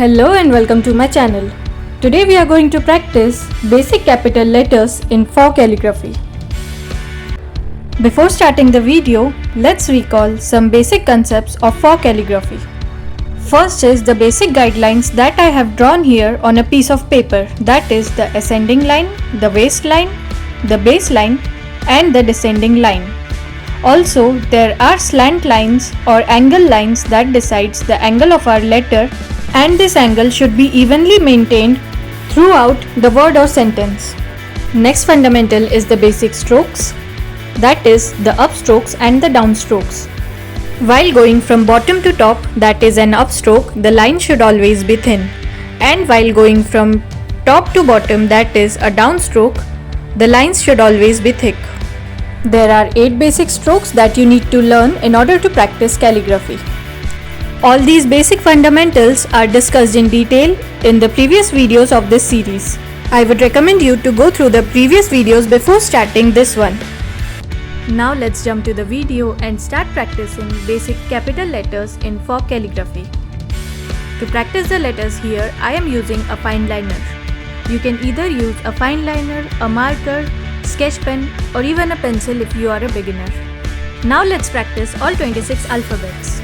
Hello and welcome to my channel. Today we are going to practice basic capital letters in Faux Calligraphy. Before starting the video, let's recall some basic concepts of Faux Calligraphy. First is the basic guidelines that I have drawn here on a piece of paper, that is the ascending line, the waistline, the baseline and the descending line. Also, there are slant lines or angle lines that decides the angle of our letter, and this angle should be evenly maintained throughout the word or sentence. Next fundamental is the basic strokes, that is the upstrokes and the downstrokes. While going from bottom to top, that is an upstroke, the line should always be thin, and while going from top to bottom, that is a downstroke, the lines should always be thick. There are 8 basic strokes that you need to learn in order to practice calligraphy. All these basic fundamentals are discussed in detail in the previous videos of this series. I would recommend you to go through the previous videos before starting this one. Now let's jump to the video and start practicing basic capital letters in Faux Calligraphy. To practice the letters here, I am using a fine liner. You can either use a fine liner, a marker, sketch pen or even a pencil if you are a beginner. Now let's practice all 26 alphabets.